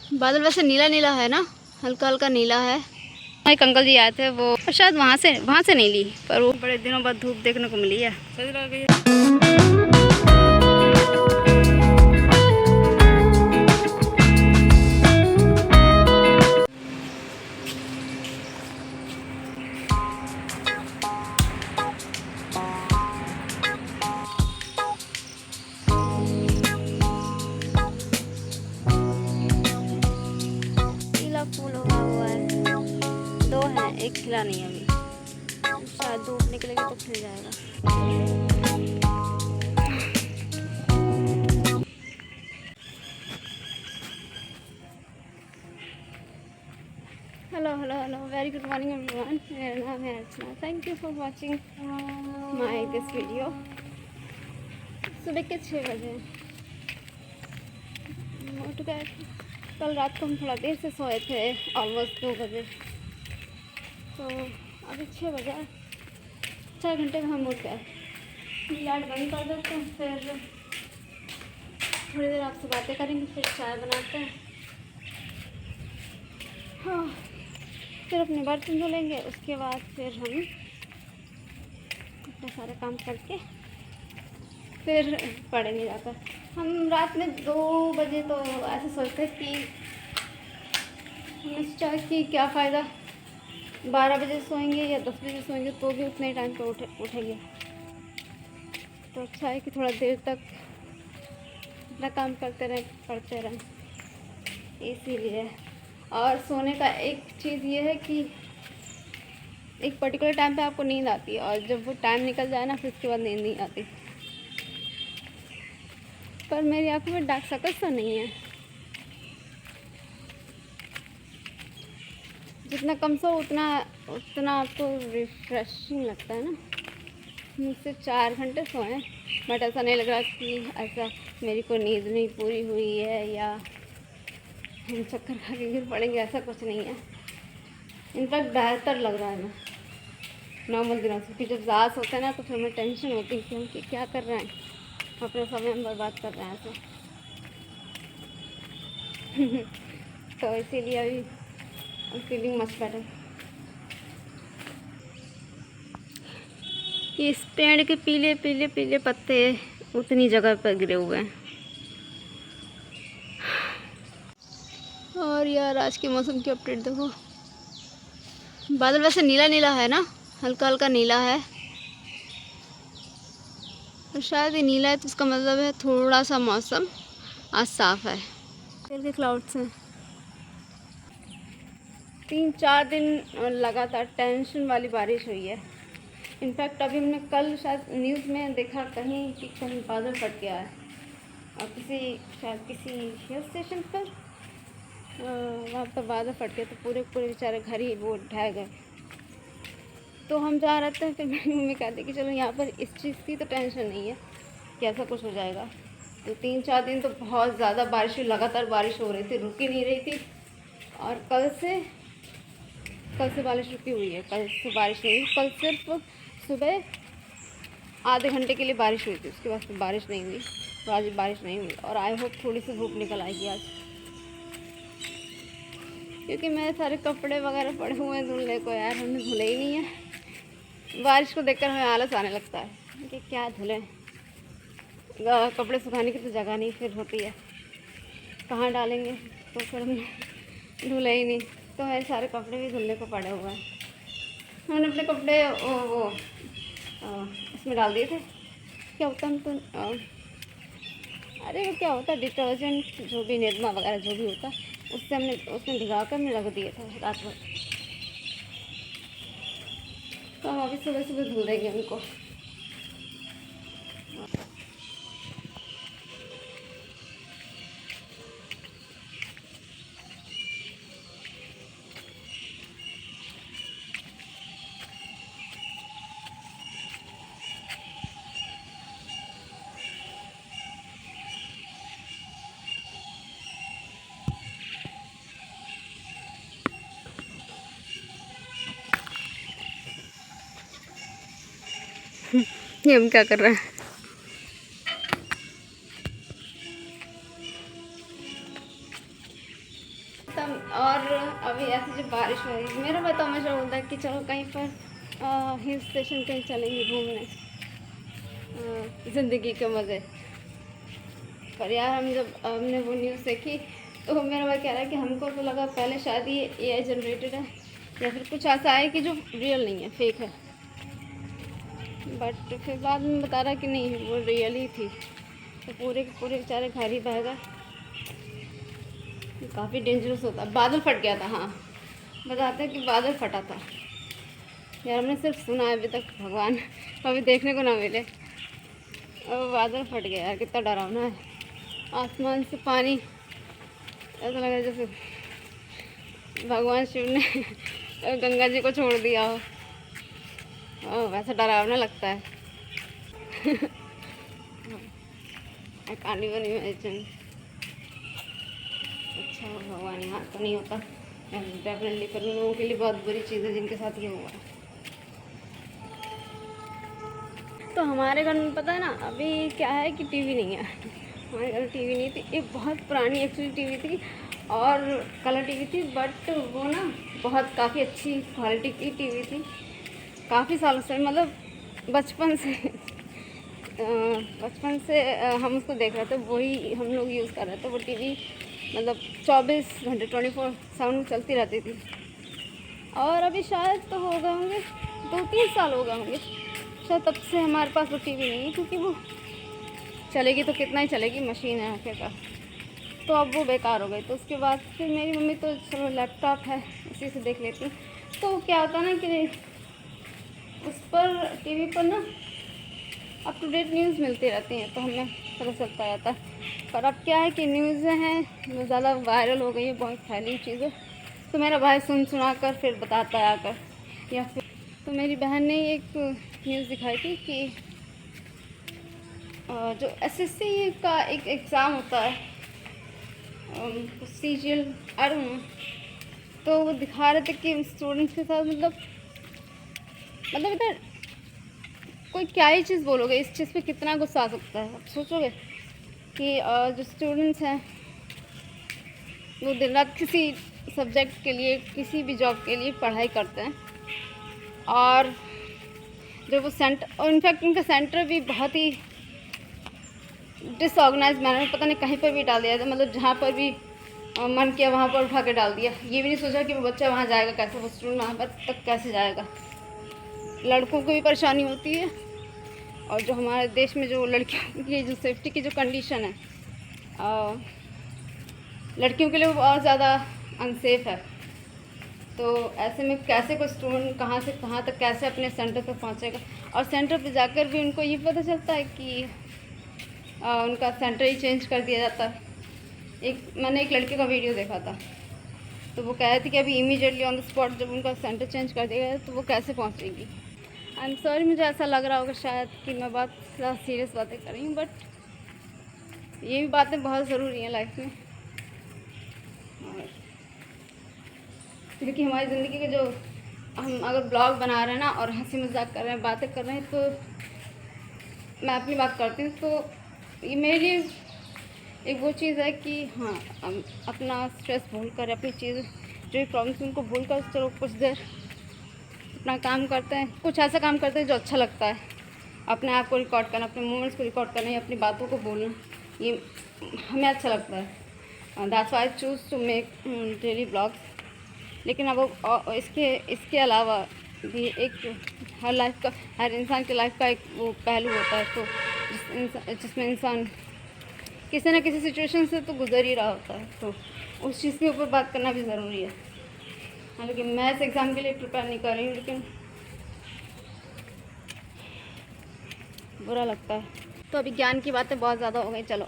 बादल वैसे नीला नीला है ना, हल्का हल्का नीला है। एक अंकल जी आए थे, वो शायद वहाँ से नहीं ली, पर वो बड़े दिनों बाद धूप देखने को मिली है। फूल हुआ है, 2 हैं, एक खिला नहीं है अभी, शायद धूप निकलेगी तो खिल जाएगा। Hello very good morning everyone, मेरा नाम है Archana. Thank you for watching my this video. सुबह के 6 बजे उठ गए। कल रात को हम थोड़ा देर से सोए थे, ऑलमोस्ट 2 बजे, तो अभी 6 बजे, 4 घंटे में हम उठ गए। लाइट बंद कर देते हैं, फिर थोड़ी देर आपसे बातें करेंगे, फिर चाय बनाते हैं, हाँ, फिर अपने बर्तन धो लेंगे। उसके बाद फिर हम अपना सारा काम करके फिर पढ़ेंगे जाकर। हम रात में 2 बजे तो ऐसे सोचते कि हमने सोचा कि क्या फ़ायदा, 12 बजे सोएंगे या 10 बजे सोएंगे तो भी उतने टाइम पर उठेंगे, तो अच्छा है कि थोड़ा देर तक अपना काम करते रहें, पढ़ते रहें, इसीलिए। और सोने का एक चीज़ ये है कि एक पर्टिकुलर टाइम पे आपको नींद आती है, और जब वो टाइम निकल जाए ना, फिर उसके बाद नींद नहीं आती। पर मेरी आँखों में डार्क सर्कल्स तो नहीं है। जितना कम सो उतना आपको रिफ्रेशिंग लगता है ना। मुझसे 4 घंटे सोए, बट ऐसा नहीं लग रहा कि ऐसा मेरी को नींद नहीं पूरी हुई है या हम चक्कर खा के गिर पड़ेंगे, ऐसा कुछ नहीं है। इनफैक्ट बेहतर लग रहा है मैं नॉर्मल दिनों से, क्योंकि जब ज़्यादा सोते हैं ना तो फिर हमें टेंशन होती है कि हम क्या कर रहे हैं, अपने समय हम बर्बाद कर रहे हैं ऐसे। तो इसीलिए अभी I am feeling much better. इस पेड़ के पीले पीले पीले पत्ते उतनी जगह पर गिरे हुए हैं। और यार आज के मौसम की अपडेट देखो, बादल वैसे नीला नीला है ना, हल्का हल्का नीला है, और शायद ये नीला है तो इसका मतलब है थोड़ा सा मौसम आज साफ़ है। तेल के क्लाउड्स हैं। 3-4 दिन लगातार टेंशन वाली बारिश हुई है। इनफैक्ट अभी हमने कल शायद न्यूज़ में देखा कहीं कि कहीं बादल फट गया है, और शायद किसी हिल स्टेशन पर वहाँ पर बादल फट गया, तो पूरे बेचारे घर ही वो ढह गए। तो हम जा रहे थे, फिर मेरी मम्मी कहती कि चलो यहाँ पर इस चीज़ की तो टेंशन नहीं है कि ऐसा कुछ हो जाएगा। तो 3-4 दिन तो बहुत ज़्यादा बारिश हुई, लगातार बारिश हो रही थी, रुक ही नहीं रही थी। और कल से बारिश रुकी हुई है, कल से बारिश नहीं हुई। कल सिर्फ सुबह आधे घंटे के लिए बारिश हुई थी, उसके बाद फिर बारिश नहीं हुई, तो आज बारिश नहीं हुई। और आई होप थोड़ी सी धूप निकल आएगी आज, क्योंकि मेरे सारे कपड़े वगैरह पड़े हुए हैं धुलने को, यार हमने धुले ही नहीं है। बारिश को देखकर हमें आलस आने लगता है कि क्या धुलें, कपड़े सुखाने की तो जगह नहीं फिर होती है, कहाँ डालेंगे, तो फिर हमने धुले ही नहीं। तो मेरे सारे कपड़े भी धुलने को पड़े हुए हैं। मैंने अपने कपड़े वो इसमें डाल दिए थे, क्या होता है तो अरे वो क्या होता है, डिटर्जेंट, जो भी निरमा वगैरह जो भी होता है, उससे हमने उसमें भिगा कर हमने रख दिए थे रात भर। तो हम अभी सुबह सुबह धुल देंगे उनको। ये हम क्या कर रहे हैं? और अभी ऐसी जो बारिश हो रही है, मेरा बता हमेशा होता है कि चलो कहीं पर हिल स्टेशन कहीं चलेंगे घूमने, ज़िंदगी के मज़े। पर यार हम जब हमने वो न्यूज़ देखी तो मेरा भाई कह रहा है कि हमको तो लगा पहले शायद ये AI जनरेटेड है या फिर कुछ ऐसा है कि जो रियल नहीं है, फेक है। बट फिर बाद में बता रहा कि नहीं, वो रियल ही थी। तो पूरे के पूरे बेचारे घर ही बह गए। काफ़ी डेंजरस होता है। बादल फट गया था, हाँ बताते हैं कि बादल फटा था यार, हमने सिर्फ सुना है, अभी तक भगवान कभी देखने को ना मिले। और बादल फट गया यार, कितना डरावना है। आसमान से पानी ऐसा लग रहा है जैसे भगवान शिव ने गंगा जी को छोड़ दिया हो, वैसा डरावना लगता है। I can't even imagine. अच्छा भगवान, यहाँ तो नहीं होता डेफिनेटली, पर उन लोगों के लिए बहुत बुरी चीज़ है जिनके साथ ये हुआ। तो हमारे घर में पता है ना, अभी क्या है कि टीवी नहीं है। हमारे घर टीवी नहीं थी, एक बहुत पुरानी एक्चुअली टीवी थी और कलर टीवी थी, बट वो ना बहुत काफ़ी अच्छी क्वालिटी की टीवी थी। काफ़ी सालों से, मतलब बचपन से हम उसको देख रहे थे, वही हम लोग यूज़ कर रहे थे। वो टीवी मतलब 24 घंटे 24/7 चलती रहती थी। और अभी शायद तो हो गए होंगे 2-3 साल हो गए होंगे शायद, तब से हमारे पास वो टीवी नहीं है, क्योंकि वो चलेगी तो कितना ही चलेगी, मशीन है आखिरकार। तो अब वो बेकार हो गई। तो उसके बाद फिर मेरी मम्मी तो चलो लैपटॉप है उसी से देख लेती। तो क्या होता है ना कि उस पर टीवी पर ना अप टू डेट न्यूज़ मिलती रहती हैं, तो हमें पता चलता रहता है। पर अब क्या है कि न्यूज़ हैं वो ज़्यादा वायरल हो गई है, बहुत फैली चीज़ें। तो मेरा भाई सुना कर फिर बताता है आकर, या फिर तो मेरी बहन ने एक न्यूज़ दिखाई थी कि जो SSC का एक एग्ज़ाम होता है, CGL आई डोंट नो, तो वो दिखा रहे थे कि स्टूडेंट्स के साथ मतलब इधर कोई क्या ही चीज़ बोलोगे, इस चीज़ पे कितना गुस्सा आ सकता है। आप सोचोगे कि जो स्टूडेंट्स हैं वो दिन रात किसी सब्जेक्ट के लिए, किसी भी जॉब के लिए पढ़ाई करते हैं, और जो वो सेंटर, और इनफैक्ट उनका सेंटर भी बहुत ही डिसऑर्गेनाइज मैनर में, पता नहीं कहीं पर भी डाल दिया था। मतलब जहाँ पर भी मन किया वहाँ पर उठा के डाल दिया। ये भी नहीं सोचा कि वो बच्चा वहाँ जाएगा कैसे, वो स्टूडेंट वहाँ पर तक कैसे जाएगा। लड़कों को भी परेशानी होती है, और जो हमारे देश में जो लड़कियों की जो सेफ्टी की जो कंडीशन है, लड़कियों के लिए वो बहुत ज़्यादा अनसेफ है। तो ऐसे में कैसे कोई स्टूडेंट कहाँ से कहाँ तक कैसे अपने सेंटर पर पहुँचेगा। और सेंटर पर जाकर भी उनको ये पता चलता है कि उनका सेंटर ही चेंज कर दिया जाता है। मैंने एक लड़के का वीडियो देखा था, तो वो कह रही थी कि अभी इमीडिएटली ऑन द स्पॉट जब उनका सेंटर चेंज कर दिया गया तो वो कैसे पहुँचेगी। आई एम सॉरी, मुझे ऐसा लग रहा होगा शायद कि मैं बहुत ज़्यादा सीरियस बातें कर रही हूँ, बट ये भी बातें बहुत ज़रूरी हैं लाइफ में। क्योंकि हमारी ज़िंदगी के जो हम अगर ब्लॉग बना रहे हैं ना और हंसी मजाक कर रहे हैं, बातें कर रहे हैं, तो मैं अपनी बात करती हूँ, तो ये मेरे लिए एक वो चीज़ है कि हाँ, हम अपना स्ट्रेस भूल कर, अपनी चीज़ जो भी प्रॉब्लम्स उनको भूल कर चलो कुछ देर अपना काम करते हैं, कुछ ऐसा काम करते हैं जो अच्छा लगता है। अपने आप को रिकॉर्ड करना, अपने मोमेंट्स को रिकॉर्ड करना, या अपनी बातों को बोलना, ये हमें अच्छा लगता है। That's why I choose to make daily blogs. लेकिन अब इसके अलावा भी एक हर इंसान की लाइफ का एक वो पहलू होता है, तो जिसमें इंसान किसी न किसी सिचुएशन से तो गुजर ही रहा होता है, तो उस चीज़ के ऊपर बात करना भी ज़रूरी है। हालांकि मैं इस एग्ज़ाम के लिए प्रिपेयर नहीं कर रही हूँ, लेकिन बुरा लगता है। तो अभी ज्ञान की बातें बहुत ज़्यादा हो गई, चलो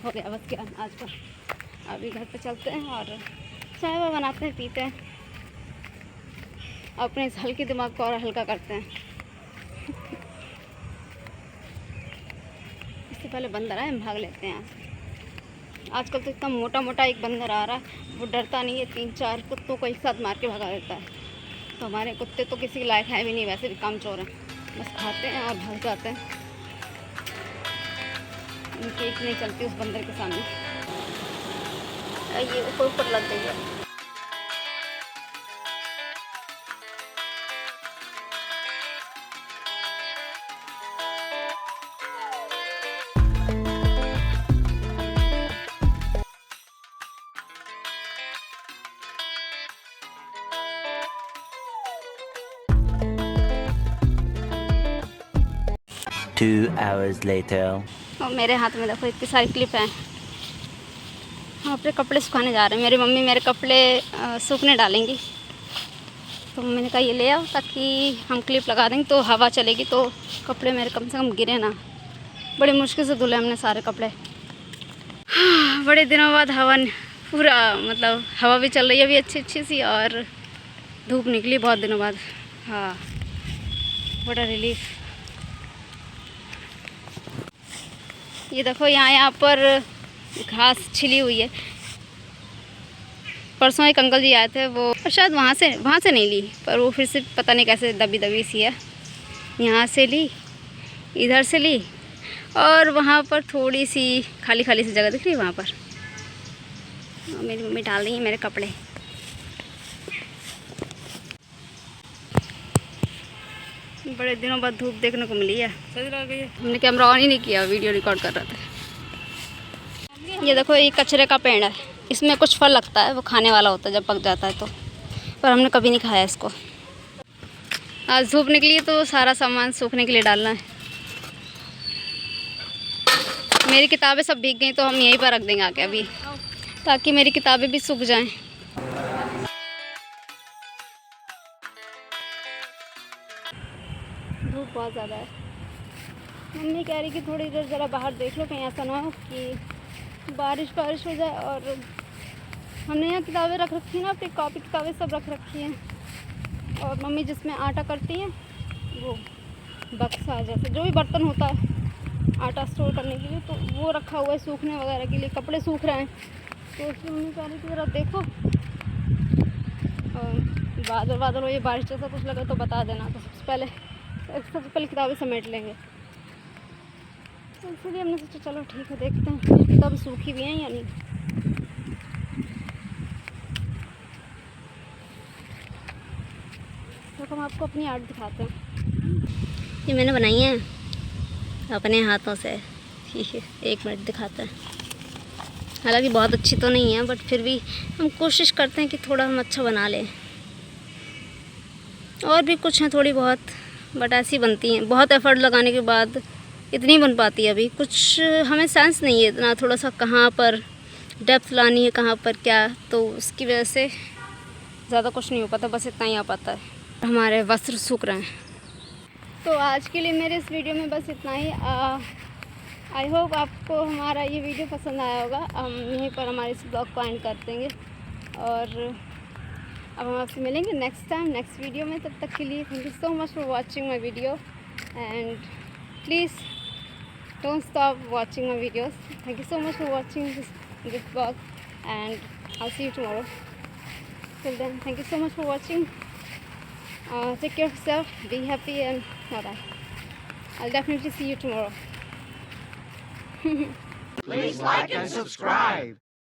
हो गया बस ज्ञान आज का। अभी घर पे चलते हैं और चाय वाय बनाते हैं, पीते हैं, अपने इस हल्के दिमाग को और हल्का करते हैं। इससे पहले बंदर आए, हम भाग लेते हैं यहाँ से। आजकल तो इतना मोटा मोटा एक बंदर आ रहा है, वो डरता नहीं है, 3-4 कुत्तों को एक साथ मार के भगा देता है। तो हमारे कुत्ते तो किसी लायक है भी नहीं, वैसे भी कामचोर हैं, बस खाते हैं और भाग जाते हैं। उनकी एक नहीं चलती उस बंदर के सामने। ये ऊपर ऊपर लग गई है। 2 hours later. और मेरे हाथ में देखो इतनी सारी क्लिप हैं। हम अपने कपड़े सुखाने जा रहे हैं। मेरी मम्मी मेरे कपड़े सूखने डालेंगी, तो मैंने कहा ये ले आओ ताकि हम क्लिप लगा देंगे तो हवा चलेगी तो कपड़े मेरे कम से कम गिरे ना। बड़ी मुश्किल से धुले हमने सारे कपड़े। बड़े दिनों बाद हवा पूरा मतलब हवा भी चल रही है अभी अच्छी सी, और धूप निकली बहुत दिनों बाद। हाँ, बड़ा रिलीफ। ये देखो यहाँ पर घास छिली हुई है। परसों एक अंकल जी आए थे, वो शायद वहाँ से नहीं ली, पर वो फिर से पता नहीं कैसे दबी सी है। यहाँ से ली, इधर से ली, और वहाँ पर थोड़ी सी खाली सी जगह दिख रही है वहाँ पर। और मेरी मम्मी डाल रही है मेरे कपड़े। बड़े दिनों बाद धूप देखने को मिली है। हमने कैमरा ऑन ही नहीं किया, वीडियो रिकॉर्ड कर रहा था। ये देखो ये कचरे का पेड़ है, इसमें कुछ फल लगता है, वो खाने वाला होता है जब पक जाता है तो, पर हमने कभी नहीं खाया इसको। आज धूप निकली है तो सारा सामान सूखने के लिए डालना है। मेरी किताबें सब भीग गई तो हम यहीं पर रख देंगे आके अभी, ताकि मेरी किताबें भी सूख जाएं। धूप बहुत ज़्यादा है। मम्मी कह रही कि थोड़ी देर ज़रा बाहर देख लो, कहीं ऐसा ना हो कि बारिश हो जाए। और हमने यहाँ किताबें रख रखी हैं ना, अपनी कॉपी किताबें सब रख रखी हैं। और मम्मी जिसमें आटा करती हैं वो बक्सा जैसे जो भी बर्तन होता है आटा स्टोर करने के लिए, तो वो रखा हुआ है सूखने वगैरह के लिए। कपड़े सूख रहे हैं तो उसमें मम्मी कह रही थी ज़रा देखो, बादल हो ये बारिश जैसा कुछ लगे तो बता देना, तो सबसे पहले किताबें समेट लेंगे। तो इसलिए हमने सोचा चलो ठीक है, देखते हैं किताबें सूखी भी हैं या नहीं। तो हम आपको अपनी आर्ट दिखाते हैं। ये मैंने बनाई है अपने हाथों से। ठीक है, 1 मिनट दिखाते हैं। हालांकि बहुत अच्छी तो नहीं है, बट फिर भी हम कोशिश करते हैं कि थोड़ा हम अच्छा बना लें। और भी कुछ हैं थोड़ी बहुत, बट ऐसी बनती हैं। बहुत एफर्ट लगाने के बाद इतनी बन पाती है। अभी कुछ हमें सेंस नहीं है इतना, थोड़ा सा कहाँ पर डेप्थ लानी है, कहाँ पर क्या, तो उसकी वजह से ज़्यादा कुछ नहीं हो पाता, बस इतना ही आ पाता है। हमारे वस्त्र सूख रहे हैं। तो आज के लिए मेरे इस वीडियो में बस इतना ही। आई होप आपको हमारा ये वीडियो पसंद आया होगा। हम यहीं पर हमारे इस ब्लॉग को एंड कर देंगे, और अब हम आपसे मिलेंगे नेक्स्ट वीडियो में। तब तक के लिए thank you so much for watching my video, and please don't stop watching my videos. Thank you so much for watching this vlog, and I'll see you tomorrow. Till then, thank you so much for watching. Take care of yourself, be happy, and bye. I'll definitely see you tomorrow. Please like and subscribe.